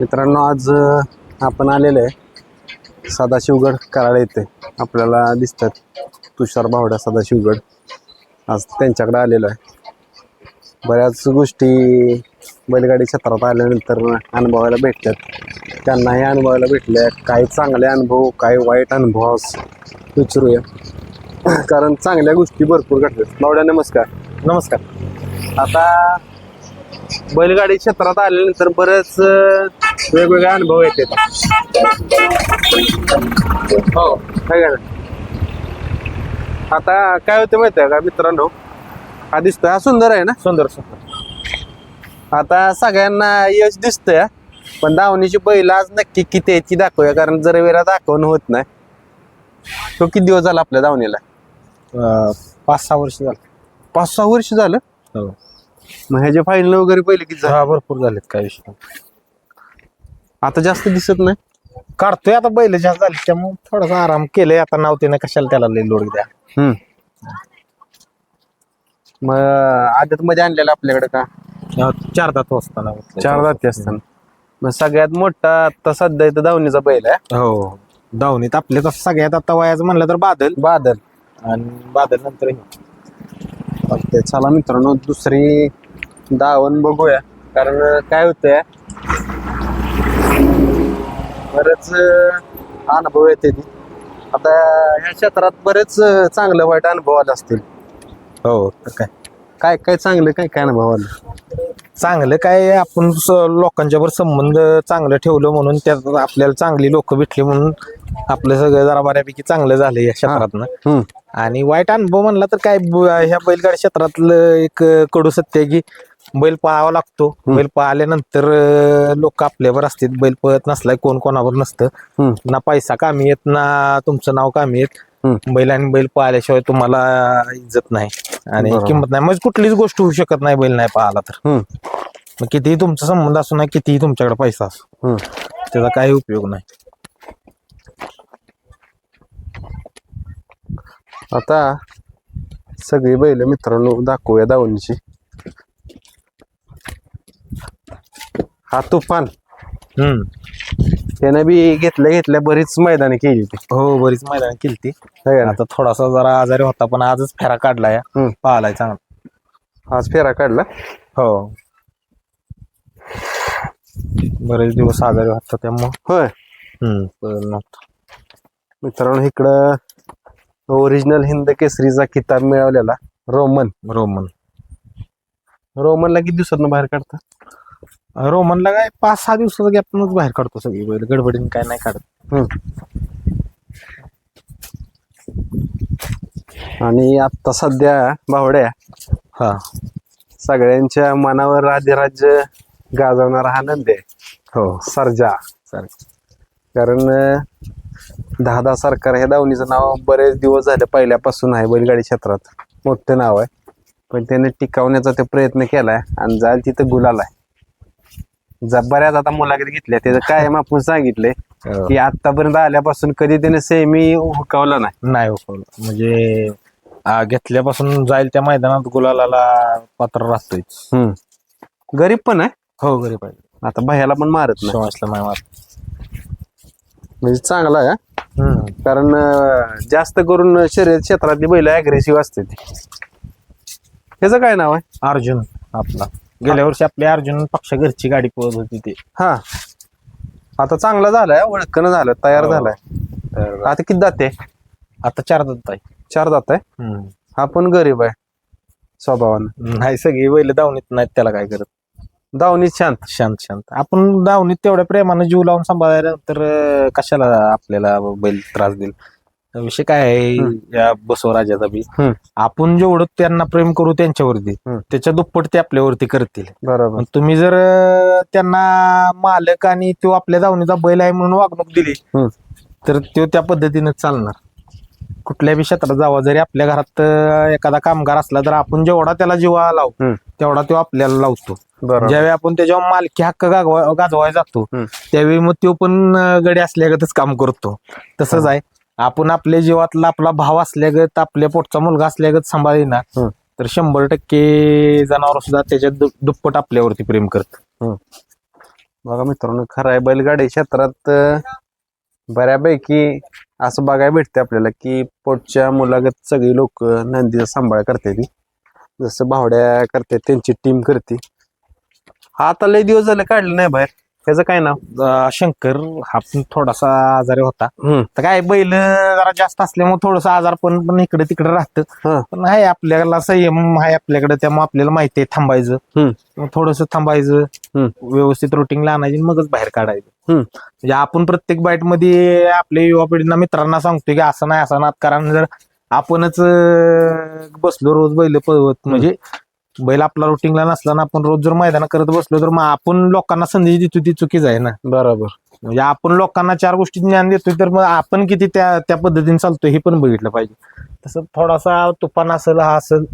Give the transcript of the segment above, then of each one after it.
मित्रांनो आज आपण आलेलो आहे सदाशिवगड कराड येथे. आपल्याला दिसतात तुषार बावड्या सदाशिवगड. आज त्यांच्याकडे आलेलो आहे. बऱ्याच गोष्टी बैलगाडी क्षेत्रात आल्यानंतर अनुभवायला भेटतात. त्यांनाही अनुभवायला भेटल्या. काही चांगले अनुभव, काही वाईट अनुभव विचारूया, कारण चांगल्या गोष्टी भरपूर घडतात. बावड्या नमस्कार. नमस्कार. आता बैलगाडी क्षेत्रात आल्यानंतर बरेच वेगवेगळे अनुभव येतात. हो काय का. आता काय होतं माहिती आहे का मित्रांनो, हा दिसतोय, हा सुंदर आहे ना. सुंदर सुंदर. आता सगळ्यांना यश दिसतंय, पण दावणीची बैल आज नक्की किती आहे ती दाखवूया, कारण जर वेळा दाखवणं होत नाही. तो किती दिवस झाला आपल्या दावणीला? 5-6 वर्ष झालं. 5-6 वर्ष झालं. हो. मग ह्याचे फायनल वगैरे पहिले किती झालं? भरपूर झालेत. काय विषय आता जास्त दिसत नाही. काढतोय आता, बैल जास्त झाले त्यामुळे थोडासा आराम केलंय. आता नावते ना कशाला त्याला लई लोड द्या. मग आदत मध्ये आणलेलं आपल्याकडे का 4 दात असताना. 4 जाती असताना. मग सगळ्यात मोठा आता सध्या इथं दावणीचा बैल आहे. हो. दावणीत आपल्या तसं सगळ्यात आता वयाचं म्हणलं तर बादल बादल. आणि बादल नंतर ते चला मित्रांनो दुसरी दावण बघूया, कारण काय होतंय बरेच अनुभव येते ती. आता ह्या क्षेत्रात बरेच चांगलं वाईट अनुभव आले असतील. हो. तर काय काय काय चांगलं, काय काय अनुभव आले? चांगलं काय, आपण लोकांच्या वर संबंध चांगलं ठेवलं म्हणून त्यात आपल्याला चांगली लोक भेटली म्हणून आपलं सगळं जरा बऱ्यापैकी चांगलं झालं या क्षेत्रातनं. आणि वाईट अनुभव म्हणला तर काय, ह्या बैलगाडी क्षेत्रातलं एक कडू सत्य आहे की बैल पळावा लागतो. बैल पळाल्यानंतर लोक आपल्यावर असतात. बैल पळत नसलाय कोण कोणावर नसतं. ना पैसा कामी येत, ना तुमचं नाव कामी येत. बैल आणि बैल पळाल्याशिवाय तुम्हाला इज्जत नाही आणि किंमत नाही. म्हणजे कुठलीच गोष्ट होऊ शकत नाही बैल नाही पळाला तर. मग कितीही तुमचा संबंध असो ना, कितीही तुमच्याकडे पैसा असो, त्याचा काही उपयोग नाही. आता सगळी बैल मित्रांनो दाखवूया दावणीची. हा तुफान. त्याने बी घेतल्या बरीच मैदाने केली ती. हो, बरीच मैदान केली. आता थोडासा जरा आजारी होता, पण आजच फेरा काढलाय. पाहिलाय चांगला. आज फेरा काढला. हो. बरेच दिवस आजारी होता त्यामुळं. होय. मित्रांनो इकडं ओरिजिनल हिंद केसरीचा किताब मिळवलेला रोमन. रोमनला किती दिवसात बाहेर काढता? रोमनला काय 5-6 दिवसाचा गॅपनच बाहेर काढतो सगळी बैल. गडबडीने काय नाही काढत. आणि आता सध्या बावड्या सगळ्यांच्या मनावर राज्य गाजवणारा हा नंदी आहे. हो, सर्जा. कारण 10 सरकार हे दावणीचं नाव बरेच दिवस झाले पहिल्यापासून आहे बैलगाडी क्षेत्रात. मोठं नाव आहे, पण त्याने टिकवण्याचा ते प्रयत्न केलाय आणि जाईल तिथं गुलाल आहे. बऱ्याच आता मुलाखती घेतल्या, त्याचं कायम आपण सांगितलंय की आतापर्यंत आल्यापासून कधी त्याने सेमी हुकवला नाही हुकवलं. म्हणजे घेतल्यापासून जाईल त्या मैदानात गुलालाला पात्र राहतोय. गरीब पण आहे. हो, गरीब आहे. आता भैयाला पण मारत नाही. म्हणजे चांगला आहे. कारण जास्त करून शर्यत क्षेत्रातली बैल अग्रेसिव्ह असते. त्याचं काय नाव आहे? अर्जुन. आपला गेल्या वर्षी आपल्या अर्जुन पक्षा घरची गाडी पळत होती ते. आता चांगला झालाय, ओळखणं झालं, तयार झालाय. आता किती दाते? आता 4 दात आहे. 4 दात आहे. हा पण गरीब आहे स्वभावानं. नाही, सगळी बैल दावणीत नाहीत, त्याला काय करत. दावणीत शांत. आपण दावणीत तेवढ्या प्रेमानं जीव लावून सांभाळायला तर कशाला आपल्याला बैल त्रास देईल. विषय काय आहे या बसवराजाचा बी, आपण जेवढं त्यांना प्रेम करू त्यांच्यावरती, त्याच्या दुप्पट ते आपल्यावरती करतील. बरोबर. तुम्ही जर त्यांना मालक आणि तो आपल्या दावणीचा बैल आहे म्हणून वागणूक दिली तर तो त्या पद्धतीने चालणार. कुठल्या बी क्षेत्रात जावा, जरी आपल्या घरात एखादा कामगार असला तर आपण जेवढा त्याला जीवा लावू तेवढा तो आपल्याला लावतो. ज्यावेळी आपण त्याच्यावर मालकी हक्क गाजवायला जातो त्यावेळी मग तो पण गडी असल्यागतच काम करतो. तसंच आहे, आपण आपल्या जीवातला आपला भाव असल्यागत, आपल्या पोटचा मुलगा असल्यागत सांभाळीना तर 100% जनावर सुद्धा त्याच्या दुप्पट आपल्यावरती प्रेम करत. बघा मित्रांनो, खरं आहे बैलगाडी क्षेत्रात बऱ्यापैकी असं बघायला भेटते आपल्याला की पोटच्या मुलागत सगळी लोक नंदीचा सांभाळ करते ती. जसं भावड्या करते त्यांची टीम करते. हा आता लय दिवस झाले काढलं नाही बाहेर. त्याचं काय नाव? शंकर हा पण थोडासा आजारी होता. हम्म. तर काय बैल जरा जास्त असल्यामुळे थोडस आजार पण इकडे तिकडे हा. राहतं. पण आहे आपल्याला संयम आहे आपल्याकडे, त्यामुळे आपल्याला माहिती आहे थांबायचं. मग थोडस थांबायचं, व्यवस्थित रुटीनला आणायची मगच बाहेर काढायचं. म्हणजे आपण प्रत्येक बाईट मध्ये आपल्या युवा पिढींना मित्रांना सांगतोय की असं नाही असं ना, कारण जर आपणच बसलो रोज बैल पळवत, म्हणजे बैल आपला रुटीनला नसला ना, आपण रोज जर मैदान करत बसलो तर मग आपण लोकांना संधी देतो ती चुकीच आहे ना. बरोबर. म्हणजे आपण लोकांना 4 गोष्टी ज्ञान देतोय तर मग आपण किती त्या पद्धतीने चालतोय हे पण बघितलं पाहिजे. तसं थोडासा तुफान असेल हा असेल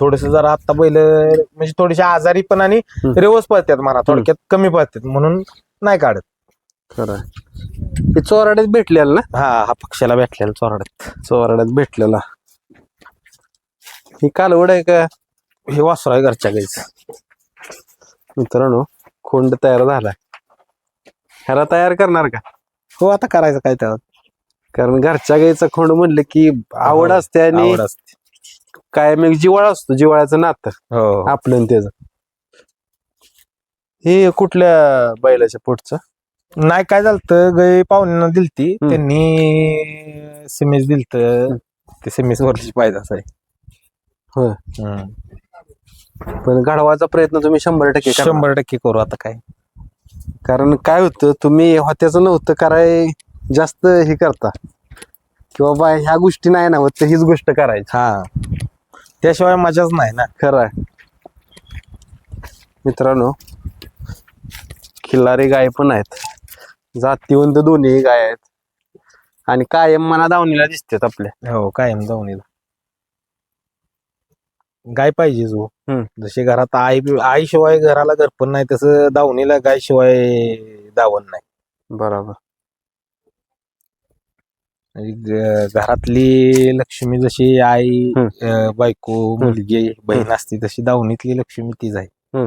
थोडस जरा आता बैल म्हणजे थोडीशी आजारी पण आणि रेवस पळतात म्हणा, थोडक्यात कमी पळतात म्हणून नाही काढत. खरं हे चोराड्यात भेटलेला ना? हा पक्षाला भेटलेला चोराड्यात भेटलेला. ही कालवड आहे का? हे वासरू आहे घरच्या गाईचं. मित्रांनो, खोंड तयार झालाय. ह्याला तयार करणार का? हो, आता करायचं काय त्याला, कारण घरच्या गाईचा खोंड म्हणलं की आवड असते आणि आवड असते. काय मग जिव्हाळा असतो, जिव्हाळ्याचं नातं हो, आपलं आणि त्याचं. हे कुठल्या बैलाच्या पोटचं? नाही काय झालं, गाय पाहुण्यांना दिलती, त्यांनी सिमेज दिलत, ते सिमेज वरची पाहिजे असं आहे. होय. पण घडवायचा प्रयत्न तुम्ही 100% करा. 100% करू. आता काय, कारण काय होतं, तुम्ही होत्याचं नव्हतं कराय जास्त हे करता की बाबा ह्या गोष्टी नाही ना होत, तर हीच गोष्ट करायची. हा, त्याशिवाय मजाच नाही ना. खरं आहे. मित्रांनो, खिल्लारी गाय पण आहेत, जातीवंत दोन्ही गाय आहेत आणि कायम मना दावणीला दिसतात आपल्या. हो, कायम दावणीला गाय पाहिजे जो. जशी घरात आई शिवाय घराला घरपण नाही, तसं दावणीला गाय शिवाय दावण नाही. बरोबर. घरातली लक्ष्मी जशी आई, बायको, मुलगी, बहीण असते, तशी दावणीतली लक्ष्मी तीच आहे.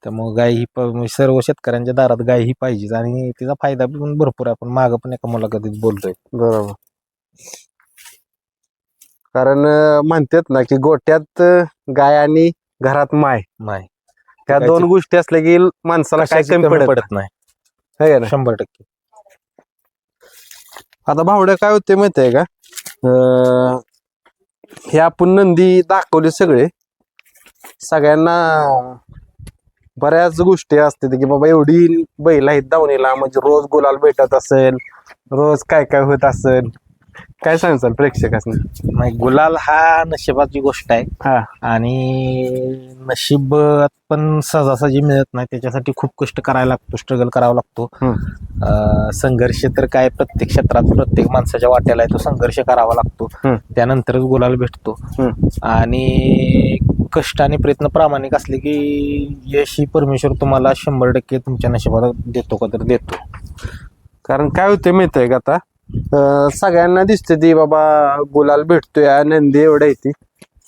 त्यामुळे गाय ही सर्व शेतकऱ्यांच्या दारात गाय ही पाहिजेच आणि तिचा फायदा पण भरपूर आहे. आपण मागं पण एका मुलाखतीत बोलतोय. बरोबर. कारण म्हणतात ना की गोट्यात गाय आणि घरात माय, ह्या दोन गोष्टी असल्या की माणसाला काय कमी पडत नाही. है ना? 100%. आता भावड्या काय होते माहितीये का, हे आपण नंदी दाखवले सगळ्यांना बऱ्याच गोष्टी असतात की बाबा एवढी बैल आहेत दावणीला, म्हणजे रोज गुलाल भेटत असेल, रोज काय काय होत असेल, काय सांगाल प्रेक्षकांनी? नाही, गुलाल हा नशिबाची गोष्ट आहे. आणि नशीब पण सहजासहजी मिळत नाही, त्याच्यासाठी खूप कष्ट करायला लागतो, स्ट्रगल करावा लागतो. संघर्ष तर काय प्रत्येक क्षेत्रात प्रत्येक माणसाच्या वाट्याला आहे, तो संघर्ष करावा लागतो, त्यानंतरच गुलाल भेटतो. आणि कष्ट आणि प्रयत्न प्रामाणिक असले की यश ही परमेश्वर तुम्हाला 100% तुमच्या नशिबाला देतो का तर देतो. कारण काय होते माहितीये का, आता सगळ्यांना दिसते ती बाबा गुलाल भेटतोय, नंदी एवढ्या येते,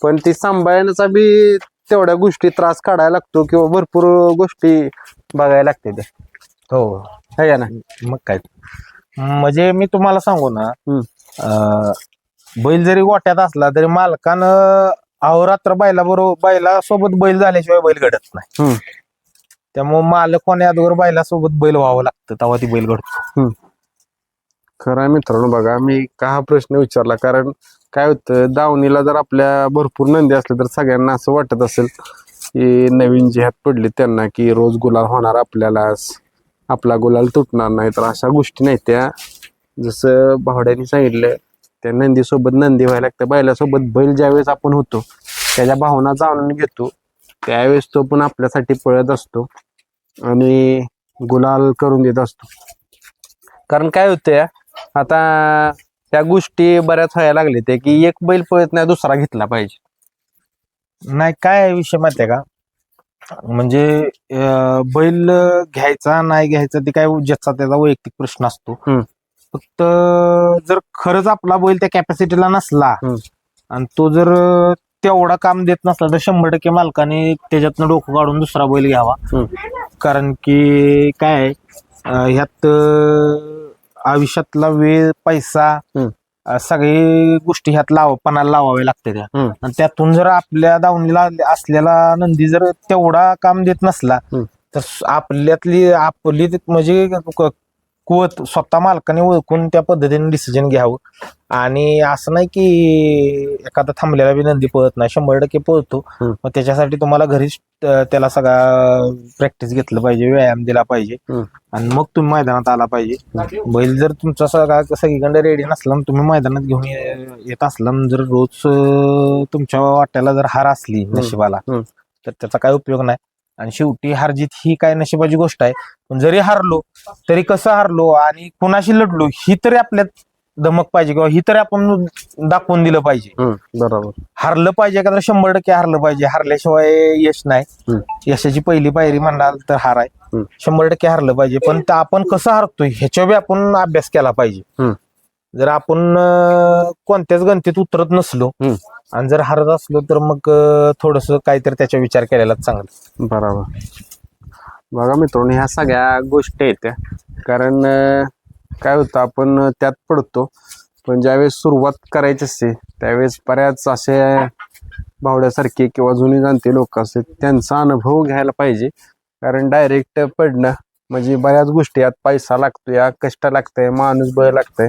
पण ती सांभाळण्याचा बी तेवढ्या गोष्टी त्रास काढायला लागतो किंवा भरपूर गोष्टी बघायला लागते ते. हो, है ना? मग काय, म्हणजे मी तुम्हाला सांगू ना, बैल जरी गोट्यात असला तरी मालकानं अहोरात्र बैलासोबत बैल झाल्याशिवाय बैल घडत नाही. त्यामुळे मालक कोण्या अगोदर बैलासोबत बैल व्हावं लागतं, तेव्हा ती बैल घडतो. खरं मित्रांनो, बघा मी का हा प्रश्न विचारला, कारण काय होतं, दावणीला जर आपल्या भरपूर नंदी असले तर सगळ्यांना असं वाटत असेल की नवीन जे हात पडले त्यांना की रोज गुलाल होणार आपल्यालाच, आपला गुलाल तुटणार नाही. तर अशा गोष्टी नाही त्या. जसं भावड्याने सांगितलं, त्या नंदीसोबत नंदी व्हायला लागतं, बैलासोबत बैल ज्यावेळेस आपण होतो, त्याच्या भावना जाणून घेतो, त्यावेळेस तो पण आपल्यासाठी पळत असतो आणि गुलाल करून देत असतो. कारण काय होतंय, आता त्या गोष्टी बऱ्याच व्हायला लागले ते की एक बैल पळत नाही दुसरा घेतला पाहिजे. नाही, काय विषय माहितीये का, म्हणजे बैल घ्यायचा नाही घ्यायचा ते काय ज्याचा त्याचा वैयक्तिक प्रश्न असतो. फक्त जर खरंच आपला बैल त्या कॅपॅसिटीला नसला आणि तो जर तेवढा काम देत नसला तर 100% मालकाने त्याच्यातनं डोकं काढून दुसरा बैल घ्यावा. कारण की काय आहे, ह्यात आयुष्यातला वेळ पैसा सगळी गोष्टी ह्यात पणाला लावावे लागते त्या. आणि त्यातून जर आपल्या दावणीला असलेला नंदी जर तेवढा काम देत नसला तर आपली म्हणजे कुवत स्वतः मालकाने ओळखून त्या पद्धतीने डिसिजन घ्यावं. आणि असं नाही की एखादा थांबलेला बी नंदी पळत नाही, 100% पळतो. मग त्याच्यासाठी तुम्हाला घरीच त्याला सगळा प्रॅक्टिस घेतलं पाहिजे, व्यायाम दिला पाहिजे आणि मग तुम्ही मैदानात आला पाहिजे. बैल जर तुमचा सगळीकडे रेडी नसला आणि तुम्ही मैदानात घेऊन येत असला, जर रोज तुमच्या वाट्याला जर हार असली नशिबाला तर त्याचा काय उपयोग नाही. आणि शेवटी हारजीत ही काय नशिबाची गोष्ट आहे. पण जरी हारलो तरी कसं हारलो आणि कुणाशी लढलो ही तरी आपल्यात धमक पाहिजे, किंवा ही तरी आपण दाखवून दिलं पाहिजे. बरोबर. हारलं पाहिजे का तर 100% हारलं पाहिजे. हारल्याशिवाय यश नाही. यशाची पहिली पायरी म्हणाल तर हार आहे. 100% हारलं पाहिजे. पण आपण कसं हारतोय ह्याच्या बी आपण अभ्यास केला पाहिजे. जर आपण कोणत्याच गणतीत उतरत नसलो आणि जर हारत असलो तर मग थोडस काहीतरी त्याचा विचार केलेला चांगला. बरोबर. बघा मित्रांनो, ह्या सगळ्या गोष्टी आहेत त्या. कारण काय होतं, आपण त्यात पडतो, पण ज्यावेळेस सुरुवात करायची असते त्यावेळेस बऱ्याच असे भावड्यासारखे किंवा जुनी जाणते लोक असतात, त्यांचा अनुभव घ्यायला पाहिजे. कारण डायरेक्ट पडणं म्हणजे बऱ्याच गोष्टी, यात पैसा लागतो, या कष्ट लागतंय, माणूस बळ लागतंय.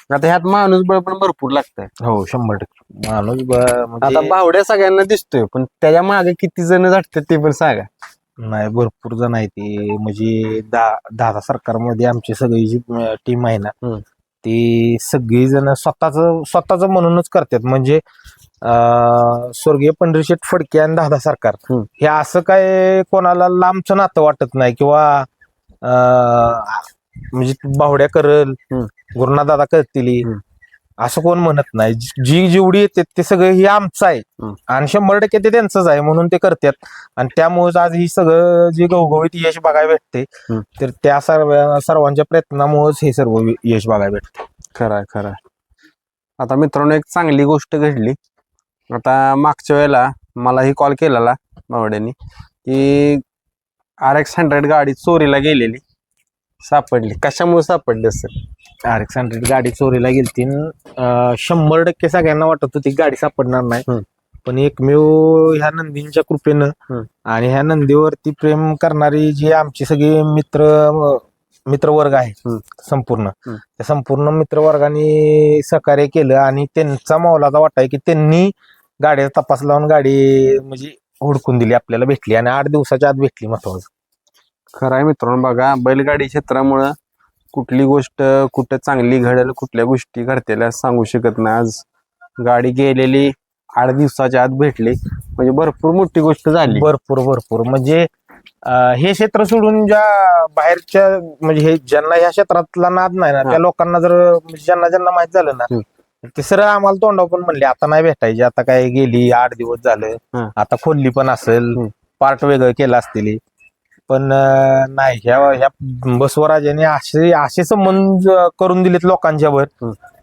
आता ह्यात माणूस बळ पण भरपूर लागतंय. हो, 100% माणूस आता भावड्या सगळ्यांना दिसतोय, पण त्याच्या मागे किती जण झटतात ते पण सांगा. नाही, भरपूर जण आहे ते. म्हणजे दादा सरकारमध्ये आमची सगळी जी टीम आहे ना, ती सगळी जण स्वतःच म्हणूनच करतात. म्हणजे स्वर्गीय पंढरीशेठ फडके आणि दादा सरकार हे असं काय कोणाला लांबचं नातं वाटत नाही, किंवा म्हणजे बावड्या करल, गुरुनाथ दादा करतील असं कोण म्हणत नाही. जी जेवढी येते ते सगळं हे आमचं आहे आणि 100% ते त्यांचंच आहे म्हणून ते करतात. आणि त्यामुळेच आज ही सगळं जे घवघवीत यश बघायला भेटते, तर त्या सर्वांच्या प्रयत्नामुळेच हे सर्व यश बघायला भेटते. खरंय खरंय. आता मित्रांनो, एक चांगली गोष्ट घडली. आता मागच्या वेळेला मलाही कॉल केलेला बावड्यांनी की RX-100 गाडी चोरीला गेलेली, सापडली. कशामुळे सापडली असेल? RX-100 गाडी चोरीला गेलती. 100% सगळ्यांना वाटत होती गाडी सापडणार नाही, पण एकमेव ह्या नंदींच्या कृपेनं आणि ह्या नंदीवरती प्रेम करणारी जी आमची सगळी मित्रवर्ग आहे संपूर्ण, त्या संपूर्ण मित्रवर्गाने सहकार्य केलं आणि त्यांचा मौलाचा वाटा आहे की त्यांनी गाडीचा तपास लावून गाडी म्हणजे हुडकून दिली, आपल्याला भेटली आणि 8 दिवसाच्या आत भेटली. महत्वाचं खरं आहे मित्रांनो. बघा, बैलगाडी क्षेत्रामुळं कुठली गोष्ट कुठं चांगली घडेल, कुठल्या गोष्टी घडतेल्या सांगू शकत नाही. आज गाडी गेलेली 8 दिवसाच्या आत भेटली म्हणजे भरपूर मोठी गोष्ट झाली. भरपूर म्हणजे हे क्षेत्र सोडून ज्या बाहेरच्या म्हणजे हे ज्यांना ह्या क्षेत्रातला नाद नाही ना, त्या लोकांना जर म्हणजे ज्यांना माहित झालं ना, ते सरळ आम्हाला तोंडावर पण म्हणले आता नाही भेटायची, आता काय गेली 8 दिवस झालं, आता खोलली पण असेल, पार्ट वेगळं केलं असतील. पण नाही, ह्या बसवराजाने असे संबंध करून दिलेत लोकांच्यावर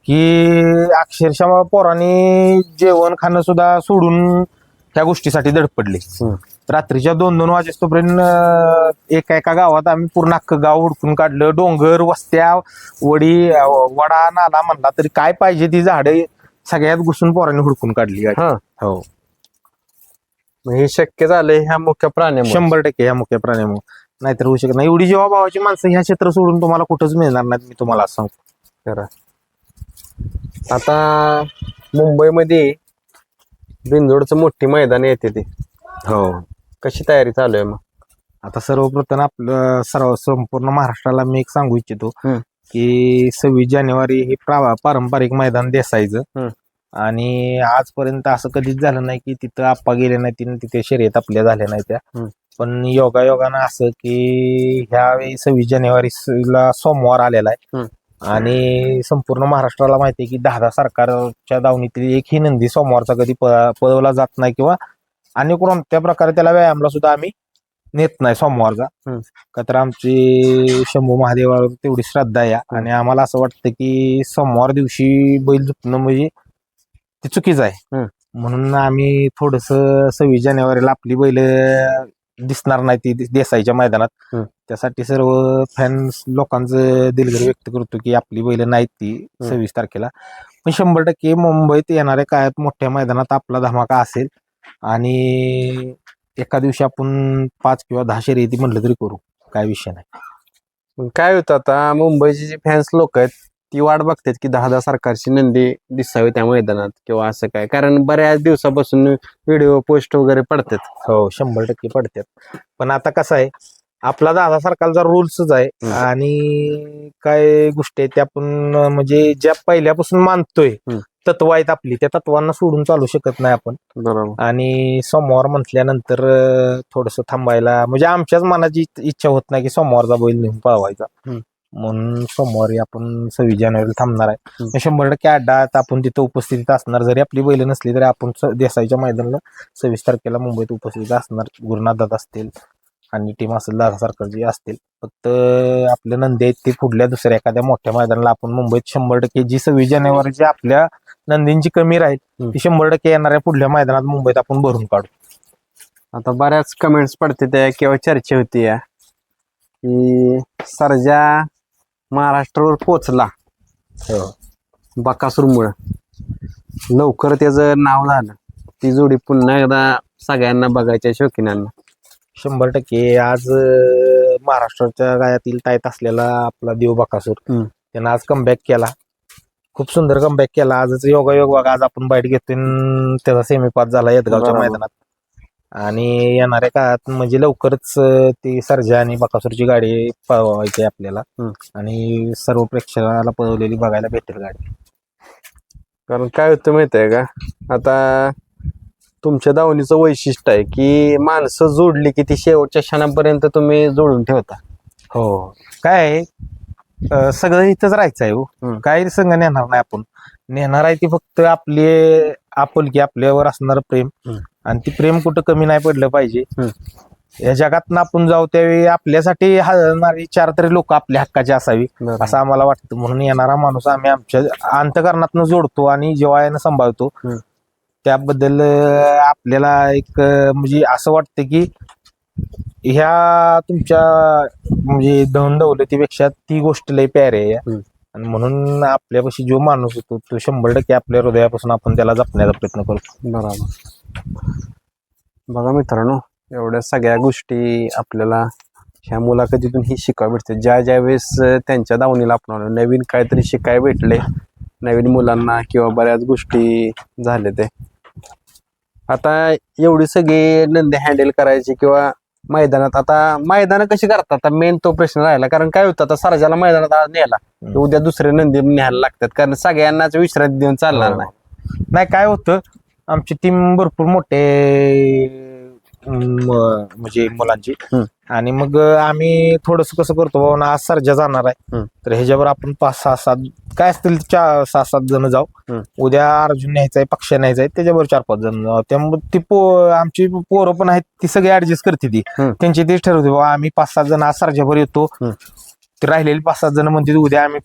की अक्षरशः पोरांनी जेवण खाणं सुद्धा सोडून ह्या गोष्टीसाठी धडपडले. रात्रीच्या 2-2 वाजेपर्यंत एका गावात आम्ही पूर्ण अख्खं गाव हुडकून काढलं. डोंगर, वस्त्या, वडा, नाला म्हणला तरी काय पाहिजे ती झाडं सगळ्यात घुसून पोरांनी हुडकून काढली गाडी. हो, हे शक्य झालंय ह्या मुख्य प्राण्यामुळे. 100% ह्या मुख्य प्राण्यामुळे, नाहीतर होऊ शकत नाही. एवढी जेव्हा भावाची माणसं ह्या क्षेत्र सोडून तुम्हाला कुठंच मिळणार नाहीत, मी तुम्हाला असं सांगतो. खरं. आता मुंबईमध्ये बिनजोडचं मोठी मैदान येते ते, हो, कशी तयारी चालू आहे मग? आता सर्वप्रथम आपलं संपूर्ण महाराष्ट्राला मी एक सांगू इच्छितो की 26 जानेवारी हे पारंपरिक मैदान देसाईचं, आणि आजपर्यंत असं कधीच झालं नाही की तिथं आप्पा गेले नाही तिथे शर्यत आपल्या झाल्या नाही त्या. पण योगायोगानं असं की ह्यावेळी 26 जानेवारीला सोमवार आलेला आहे आणि संपूर्ण महाराष्ट्राला माहिती आहे की दादा सरकारच्या दावणीतील एकही नंदी सोमवारचा कधी पळवला जात नाही, किंवा आणि कोणत्या प्रकारे त्याला व्यायामला सुद्धा आम्ही नेत नाही सोमवारचा. का तर आमची शंभू महादेवावर तेवढी श्रद्धा आहे आणि आम्हाला असं वाटतं की सोमवार दिवशी बैल झुपणं म्हणजे ते चुकीचं आहे. म्हणून आम्ही थोडस 26 जानेवारीला आपली बैल दिसणार नाही ती देसाईच्या मैदानात. हम्म. त्यासाठी सर्व फॅन्स लोकांचं दिलगिरी व्यक्त करतो की आपली बैल नाहीत ती 26 तारखेला. पण 100% मुंबईत येणाऱ्या काळात मोठ्या मैदानात आपला धमाका असेल आणि एका दिवशी आपण 5 किंवा 10 शर्यती म्हटलं तरी करू, काय विषय नाही. मग काय होतं आता मुंबईचे जे फॅन्स लोक आहेत ती वाट बघतात की 10 सरकारची नंदी दिसावी त्या मैदानात किंवा असं काय, कारण बऱ्याच दिवसापासून व्हिडिओ पोस्ट वगैरे पडतात. हो 100% पडतात. पण आता कसं आहे, आपला 10 सरकारचा रूल्सच आहे आणि काय गोष्टी आहेत त्या आपण म्हणजे ज्या पहिल्यापासून मानतोय तत्व आहेत आपली, त्या तत्वांना सोडून चालू शकत नाही आपण. बरोबर. आणि सोमवार म्हटल्यानंतर थोडस थांबायला म्हणजे आमच्याच मनाची इच्छा होत नाही की सोमवारचा बैल नेऊन पळवायचा. म्हणून सोमवारी आपण 26 जानेवारीला थांबणार आहे. 100% अड्डात आपण तिथं उपस्थितीत असणार. जरी आपली बैल नसली तरी आपण देसाईच्या मैदानाला 26 तारखेला मुंबईत उपस्थित असणार. गुरुनाथ दादा असतील आणि टीम असेल 10 सरकारची असतील. फक्त आपले नंदी आहेत ते पुढल्या दुसऱ्या एखाद्या मोठ्या मैदानाला आपण मुंबईत 100% जी 26 जानेवारीची आपल्या नंदींची कमी राहील ती 100% येणाऱ्या पुढल्या मैदानात मुंबईत आपण भरून काढू. आता बऱ्याच कमेंट्स पडते त्या किंवा चर्चा होती या की सर्जा महाराष्ट्रावर पोचला बकासूरमुळं, लवकर त्याचं नाव झालं, ती जोडी पुन्हा एकदा सगळ्यांना बघायच्या शौकीनांना. 100% आज महाराष्ट्राच्या गायातील टाईट असलेला आपला देव बकासूर त्यानं आज कमबॅक केला. खूप सुंदर कमबॅक केला. आजच योगायोग बघा, आज आपण बाईट घेतोय त्याचा सेमी पास झाला येदगावच्या मैदानात. आणि येणाऱ्या काळात म्हणजे लवकरच ती सर्जा आणि बकासूरची गाडी पळवायची आपल्याला आणि सर्व प्रेक्षकाला पळवलेली बघायला भेटेल गाडी. कारण काय होतं माहिती आहे का, आता तुमच्या दावणीचं वैशिष्ट्य आहे की माणसं जोडली की ती शेवटच्या क्षणापर्यंत तुम्ही जोडून ठेवता. हो काय आहे, सगळं इथंच राहायचं आहे हो, काही संघ नेणार नाही आपण. नेणार आहे ती फक्त आपली आपुलकी, आपल्यावर असणार प्रेम, आणि ती प्रेम कुठं कमी नाही पडलं पाहिजे. या जगात आपण जाऊ त्यावेळी आपल्यासाठी हलणारी 4 तरी लोक आपल्या हक्काची असावी असं आम्हाला वाटतं. म्हणून येणारा माणूस आम्ही आमच्या अंतकरणातनं जोडतो आणि जिव्हाळ्यानं सांभाळतो. त्याबद्दल आपल्याला एक म्हणजे असं वाटतं की ह्या तुमच्या म्हणजे धन दौलतीपेक्षा ती गोष्ट लय प्यारी आहे. आणि म्हणून आपल्यापाशी जो माणूस होतो तो 100% आपल्या हृदयापासून आपण त्याला जपण्याचा प्रयत्न करतो. बरोबर. बघा मित्रांनो, एवढ्या सगळ्या गोष्टी आपल्याला ह्या मुलाखतीतून ही शिकायला भेटते. ज्या वेळेस त्यांच्या दावणीला आपण नवीन काहीतरी शिकायला भेटले, नवीन मुलांना किंवा बऱ्याच गोष्टी झाल्या. ते आता एवढी सगळी नंदी हँडल करायची किंवा मैदानात, आता मैदान कशी करतात आता मेन तो प्रश्न राहिला. कारण काय होतं, आता सरजाला मैदानात आज नेला उद्या दुसरे नंदी न्यायला लागतात, कारण सगळ्यांनाच विश्रांती देऊन चालणार नाही. काय होतं, आमची टीम भरपूर मोठे म्हणजे मुलांची, आणि मग आम्ही थोडस कसं करतो बाबा आज सर्जा जाणार आहे तर ह्याच्यावर आपण 5-6-7 काय असतील 6-7 जण जाऊ. उद्या अर्जुन न्यायचाय, पक्ष न्यायचाय, त्याच्यावर 4-5 जण जाऊ. त्यामुळे ती आमची पोरं पण आहेत ती सगळी ऍडजस्ट करते. ती त्यांची तेच ठरवते बाबा आम्ही 5-7 जण आज सर्जावर येतो, ते राहिलेली 5-7 जण म्हणते उद्या आम्ही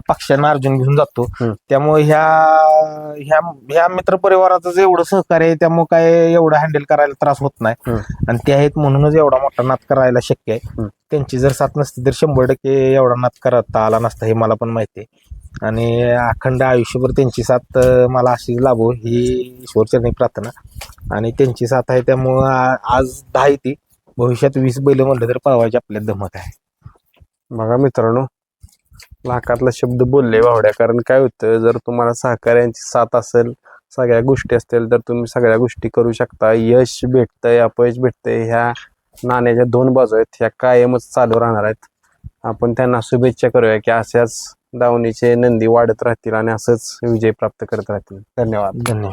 पक्षांना अर्जुन घेऊन जातो. त्यामुळे ह्या मित्र परिवाराचं एवढं सहकार्य आहे, त्यामुळे काय एवढं हँडल करायला त्रास होत नाही. आणि ते आहेत म्हणूनच एवढा मोठा नाद करायला शक्य आहे. त्यांची जर साथ नसती तर 100% एवढा नाद करता आला नसता, हे मला पण माहिती आहे. आणि अखंड आयुष्यभर त्यांची साथ मला अशी लाभो ही ईश्वरचरणी प्रार्थना. आणि त्यांची साथ आहे त्यामुळं आज 10 येते, भविष्यात 20 बैल म्हणलं तर पळवायची आपल्यात धमक आहे. बघा मित्रांनो, लाखातला शब्द बोलले वावड्या. कारण काय होतं, जर तुम्हाला सहकार्यांची साथ असेल, सगळ्या गोष्टी असतील तर तुम्ही सगळ्या गोष्टी करू शकता. यश भेटतंय, अपयश भेटतंय, ह्या नाण्याच्या 2 बाजू आहेत, ह्या कायमच चालू राहणार आहेत. आपण त्यांना शुभेच्छा करूया की अशाच दावणीचे नंदी वाढत राहतील आणि असंच विजय प्राप्त करत राहतील. धन्यवाद.